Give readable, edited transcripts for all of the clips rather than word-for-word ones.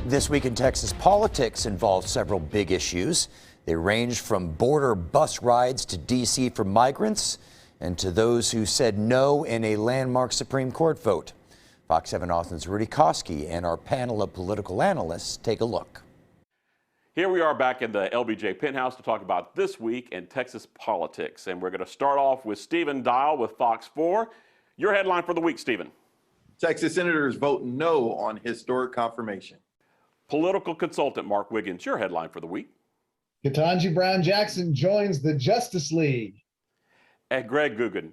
This week in Texas politics involved several big issues. They ranged from border bus rides to D.C. for migrants and to those who said no in a landmark Supreme Court vote. Fox 7 Austin's Rudy Koski and our panel of political analysts take a look. Here we are back in the LBJ Penthouse to talk about this week in Texas politics. And we're going to start off with Stephen Dial with Fox 4. Your headline for the week, Stephen. Texas senators vote no on historic confirmation. Political consultant Mark Wiggins, your headline for the week. Ketanji Brown Jackson joins the Justice League. And Greg Guggen,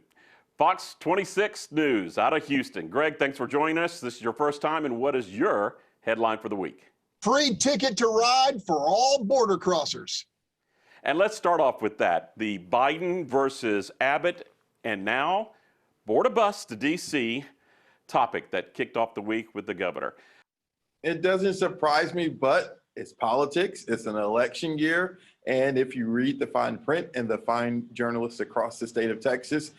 Fox 26 News out of Houston. Greg, thanks for joining us. This is your first time, and what is your headline for the week? Free ticket to ride for all border crossers. And let's start off with that. The Biden versus Abbott and now board a bus to D.C. topic that kicked off the week with the governor. It doesn't surprise me, but it's politics. It's an election year. And if you read the fine print, and the fine journalists across the state of Texas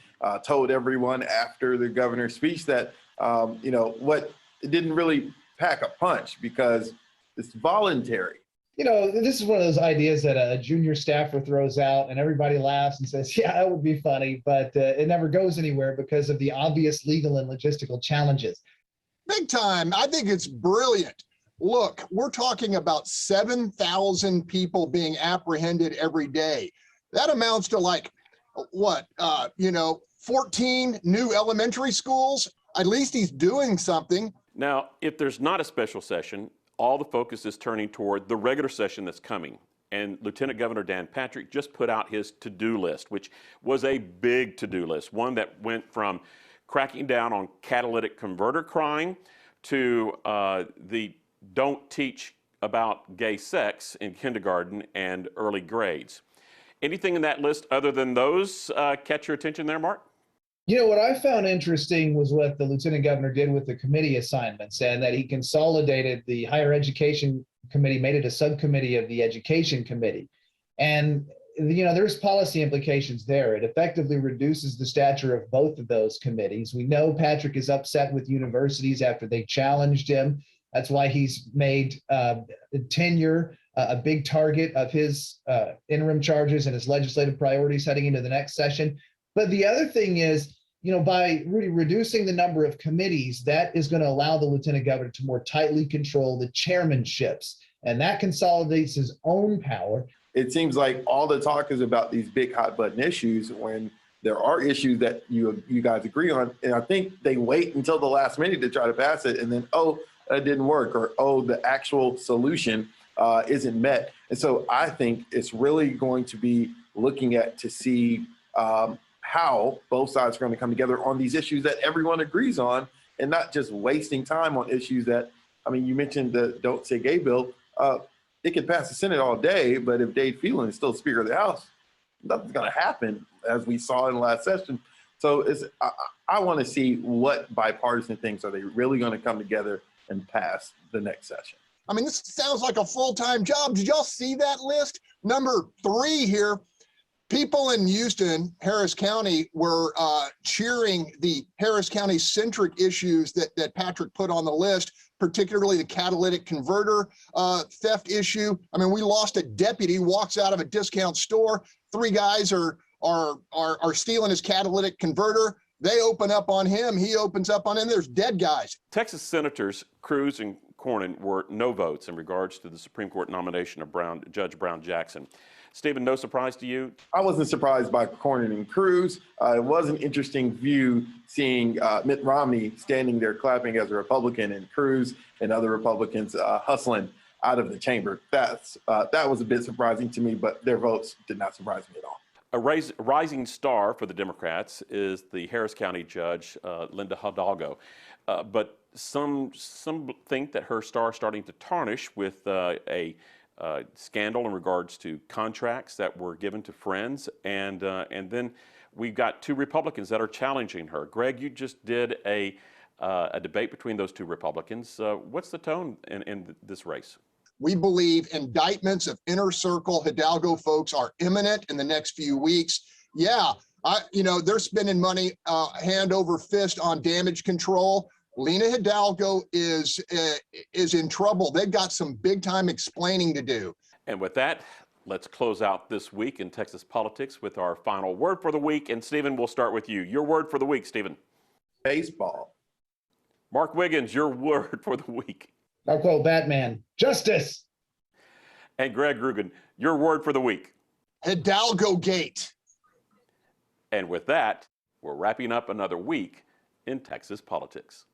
told everyone after the governor's speech that, it didn't really pack a punch because it's voluntary. You know, this is one of those ideas that a junior staffer throws out and everybody laughs and says, yeah, that would be funny, but it never goes anywhere because of the obvious legal and logistical challenges. Big time. I think it's brilliant. Look, we're talking about 7,000 people being apprehended every day. That amounts to 14 new elementary schools. At least he's doing something. Now, if there's not a special session, all the focus is turning toward the regular session that's coming. And Lieutenant Governor Dan Patrick just put out his to-do list, which was a big to-do list, one that went from cracking down on catalytic converter crime to the don't teach about gay sex in kindergarten and early grades. Anything in that list other than those catch your attention there, Mark? You know, what I found interesting was what the lieutenant governor did with the committee assignments, and that he consolidated the higher education committee, made it a subcommittee of the education committee. And, there's policy implications there. It effectively reduces the stature of both of those committees. We know Patrick is upset with universities after they challenged him. That's why he's made tenure a big target of his interim charges and his legislative priorities heading into the next session. But the other thing is, by really reducing the number of committees, that is going to allow the lieutenant governor to more tightly control the chairmanships. And that consolidates his own power. It seems like all the talk is about these big hot button issues when there are issues that you guys agree on. And I think they wait until the last minute to try to pass it. And then, it didn't work, or, the actual solution isn't met. And so I think it's really going to be looking at to see how both sides are going to come together on these issues that everyone agrees on, and not just wasting time on issues that, you mentioned the Don't Say Gay bill. It could pass the Senate all day, but if Dave Phelan is still Speaker of the House, nothing's going to happen, as we saw in the last session. So I want to see what bipartisan things are they really going to come together and pass the next session. This sounds like a full-time job. Did y'all see that list? Number 3 here. People in Houston, Harris County, were cheering the Harris County-centric issues that Patrick put on the list, particularly the catalytic converter theft issue. We lost a deputy, walks out of a discount store. 3 guys are stealing his catalytic converter. They open up on him. He opens up on him. There's dead guys. Texas Senators Cruz and Cornyn were no votes in regards to the Supreme Court nomination of Judge Brown Jackson. Stephen, no surprise to you? I wasn't surprised by Cornyn and Cruz. It was an interesting view seeing Mitt Romney standing there clapping as a Republican, and Cruz and other Republicans hustling out of the chamber. That was a bit surprising to me, but their votes did not surprise me at all. A rising star for the Democrats is the Harris County judge, Linda Hidalgo. But some think that her star is starting to tarnish with a scandal in regards to contracts that were given to friends. And then we've got 2 Republicans that are challenging her. Greg, you just did a debate between those 2 Republicans. What's the tone in this race? We believe indictments of inner circle Hidalgo folks are imminent in the next few weeks. Yeah, they're spending money hand over fist on damage control. Lena Hidalgo is in trouble. They've got some big time explaining to do. And with that, let's close out this week in Texas politics with our final word for the week. And Stephen, we'll start with you. Your word for the week, Stephen. Baseball. Mark Wiggins, your word for the week. I'll quote Batman, justice. And Greg Rugen, your word for the week. Hidalgo Gate. And with that, we're wrapping up another week in Texas politics.